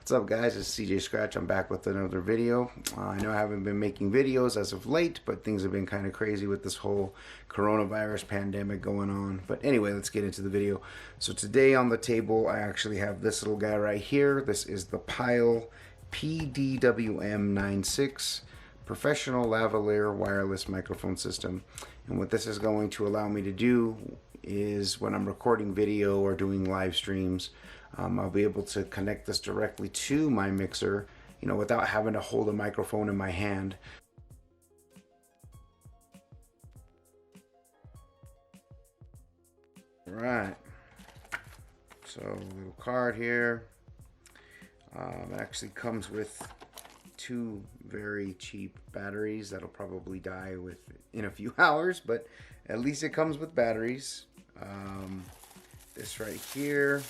What's up guys, it's CJ Scratch. I'm back with another video. I know I haven't been making videos as of late, but things have been kind of crazy with this whole coronavirus pandemic going on. But anyway, let's get into the video. So today on the table I actually have this little guy right here. This is the PYLE PDWM96 Professional Lavalier Wireless Microphone System. And what this is going to allow me to do is when I'm recording video or doing live streams, I'll be able to connect this directly to my mixer, you know, without having to hold a microphone in my hand. Right. So little card here. It actually comes with two very cheap batteries that'll probably die in a few hours, but at least it comes with batteries. This right here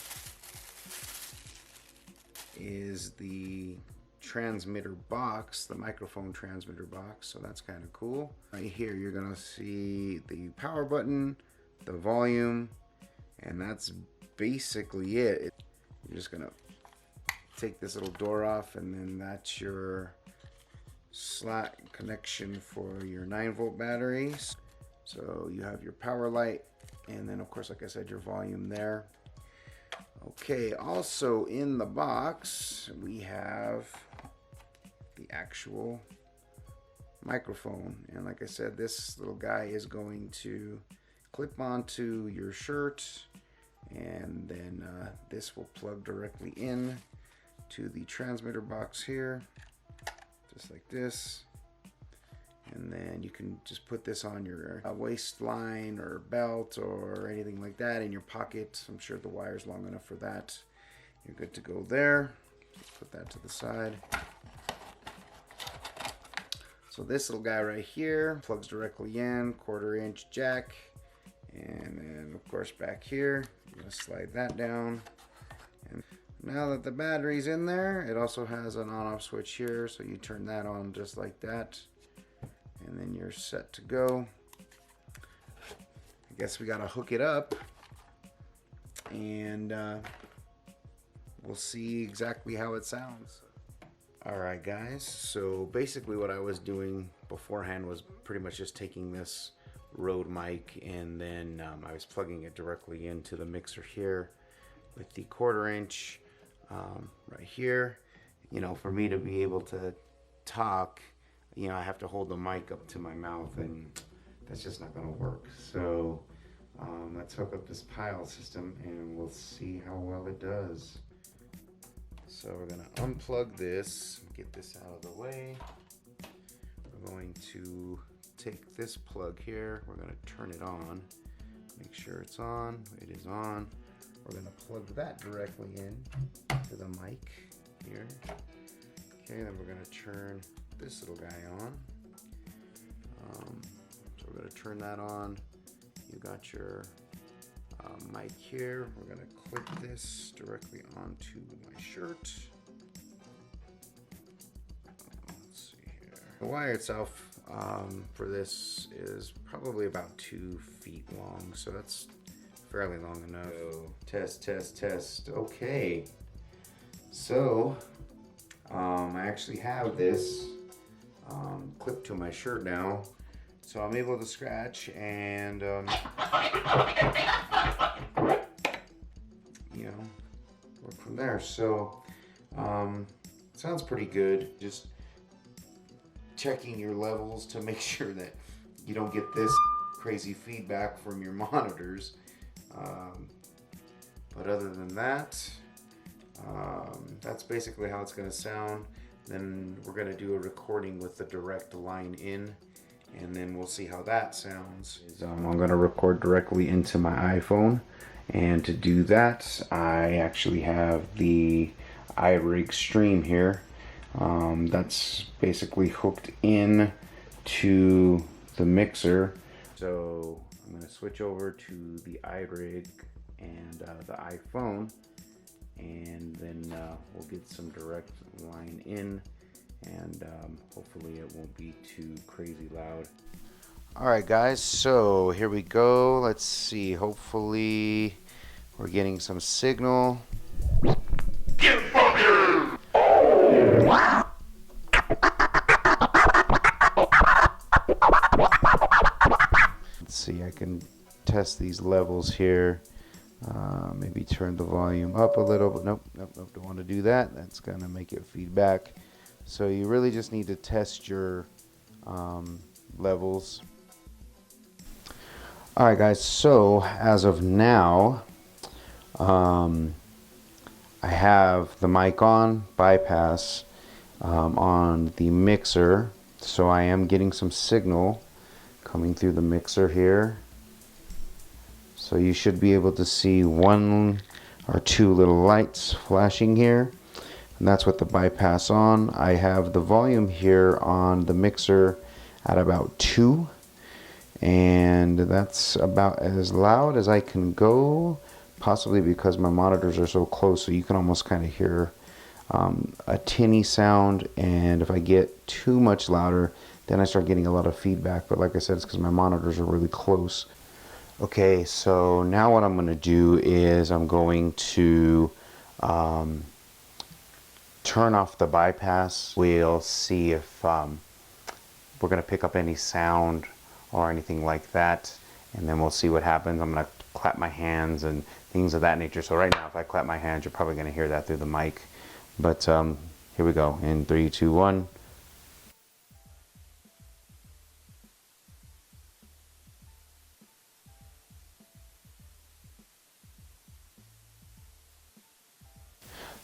is the transmitter box, the microphone transmitter box, so that's kind of cool. Right here you're gonna see the power button, the volume, and that's basically it. You're just gonna take this little door off, and then that's your slot connection for your 9-volt batteries. So you have your power light, and then of course, like I said, your volume there. Okay, also in the box we have the actual microphone, and like I said, this little guy is going to clip onto your shirt, and then this will plug directly in to the transmitter box here, just like this. And then you can just put this on your waistline or belt or anything like that, in your pocket. I'm sure the wire's long enough for that. You're good to go there. Put that to the side. So this little guy right here plugs directly in, 1/4-inch jack. And then of course back here, you're gonna slide that down. And now that the battery's in there, it also has an on-off switch here, so you turn that on just like that. And then you're set to go. I guess we gotta hook it up, and we'll see exactly how it sounds. Alright guys, so basically what I was doing beforehand was pretty much just taking this Rode mic, and then I was plugging it directly into the mixer here with the 1/4-inch right here. You know, for me to be able to talk, you know, I have to hold the mic up to my mouth, and that's just not going to work. So let's hook up this PYLE system and we'll see how well it does. So we're going to unplug this, get this out of the way. We're going to take this plug here, we're going to turn it on, make sure it's on. It is on. We're going to plug that directly in to the mic here. Okay, then we're going to turn this little guy on. So we're going to turn that on. You got your mic here. We're going to clip this directly onto my shirt. Let's see here. The wire itself for this is probably about 2 feet long, so that's fairly long enough. So, test. Okay. So I actually have this clipped to my shirt now, so I'm able to scratch and you know, work from there. So sounds pretty good. Just checking your levels to make sure that you don't get this crazy feedback from your monitors. But other than that, that's basically how it's going to sound. Then we're going to do a recording with the direct line in, and then we'll see how that sounds. I'm going to record directly into my iPhone, and to do that I actually have the iRig Stream here. That's basically hooked in to the mixer. So I'm going to switch over to the iRig and the iPhone, and then we'll get some direct line in, and hopefully it won't be too crazy loud. Alright guys, so here we go. Let's see, hopefully we're getting some signal. Get from here! these levels here. Maybe turn the volume up a little, but nope, don't want to do that. That's gonna make it feedback. So you really just need to test your levels. All right, guys. So as of now, I have the mic on bypass on the mixer, so I am getting some signal coming through the mixer here. So you should be able to see 1 or 2 little lights flashing here, and that's with the bypass on. I have the volume here on the mixer at about 2, and that's about as loud as I can go, possibly because my monitors are so close, so you can almost kind of hear a tinny sound, and if I get too much louder, then I start getting a lot of feedback. But like I said, it's because my monitors are really close. Okay, so now what I'm going to do is I'm going to turn off the bypass. We'll see if we're going to pick up any sound or anything like that, and then we'll see what happens. I'm going to clap my hands and things of that nature. So right now, if I clap my hands, you're probably going to hear that through the mic. But here we go. In 3, 2, 1.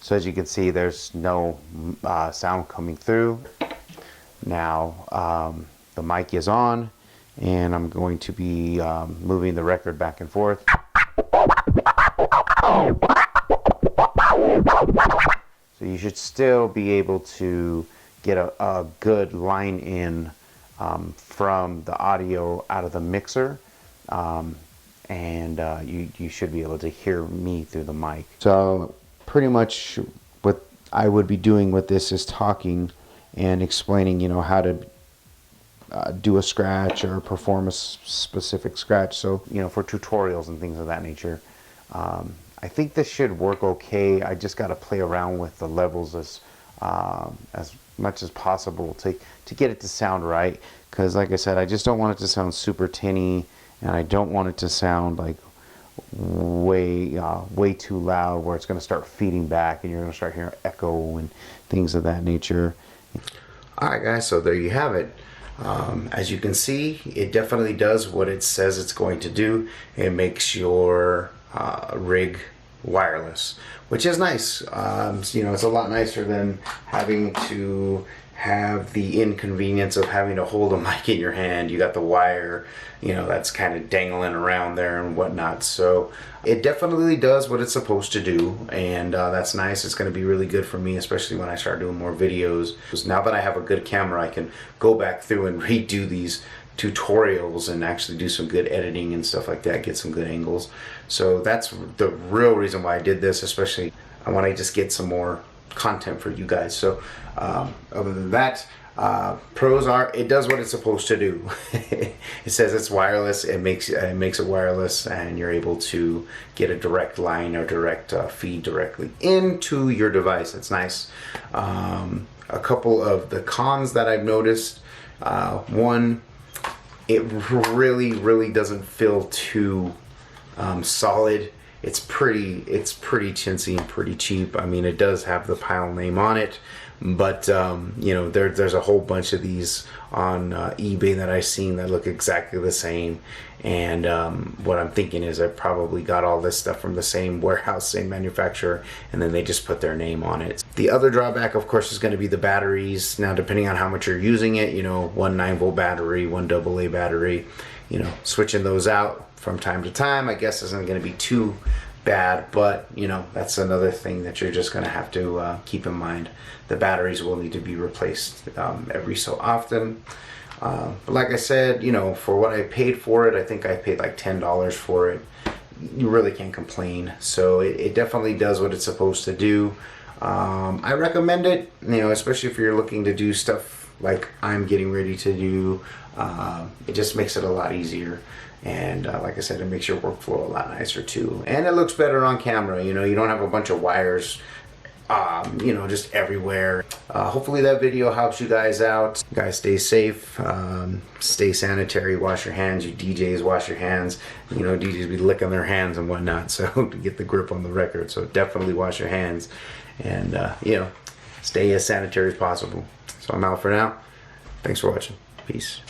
So as you can see, there's no sound coming through. Now the mic is on, and I'm going to be moving the record back and forth. So you should still be able to get a good line in from the audio out of the mixer, and you should be able to hear me through the mic. So pretty much what I would be doing with this is talking and explaining, you know, how to do a scratch or perform a specific scratch. So, you know, for tutorials and things of that nature. I think this should work okay. I just got to play around with the levels as much as possible to get it to sound right. Because like I said, I just don't want it to sound super tinny, and I don't want it to sound like way too loud where it's going to start feeding back and you're going to start hearing echo and things of that nature. Alright guys, so there you have it. As you can see, it definitely does what it says it's going to do. It makes your rig wireless, which is nice. You know, it's a lot nicer than having to have the inconvenience of having to hold a mic in your hand. You got the wire, you know, that's kind of dangling around there and whatnot. So it definitely does what it's supposed to do, and that's nice. It's going to be really good for me, especially when I start doing more videos. Because now that I have a good camera, I can go back through and redo these tutorials and actually do some good editing and stuff like that, get some good angles. So that's the real reason why I did this, especially I want to just get some more content for you guys. So other than that, pros are, it does what it's supposed to do. It says it's wireless, it makes it wireless, and you're able to get a direct line or direct feed directly into your device. That's nice. A couple of the cons that I've noticed, one, it really doesn't feel too solid. It's pretty chintzy and pretty cheap. I mean, it does have the PYLE name on it, but you know, there's a whole bunch of these on eBay that I've seen that look exactly the same. And what I'm thinking is I probably got all this stuff from the same warehouse, same manufacturer, and then they just put their name on it. The other drawback, of course, is going to be the batteries. Now, depending on how much you're using it, you know, one 9-volt battery, one AA battery, you know, switching those out from time to time, I guess, isn't going to be too bad. But you know, that's another thing that you're just going to have to keep in mind. The batteries will need to be replaced every so often. But like I said, you know, for what I paid for it, I think I paid like $10 for it. You really can't complain. So it definitely does what it's supposed to do. I recommend it, you know, especially if you're looking to do stuff like I'm getting ready to do. It just makes it a lot easier. And like I said, it makes your workflow a lot nicer too. And it looks better on camera. You know, you don't have a bunch of wires you know, just everywhere. Hopefully that video helps you guys out. Guys, stay safe, stay sanitary, wash your hands. You DJs, wash your hands. You know, DJs be licking their hands and whatnot, so to get the grip on the record. So definitely wash your hands, and you know, stay as sanitary as possible. So I'm out for now. Thanks for watching. Peace.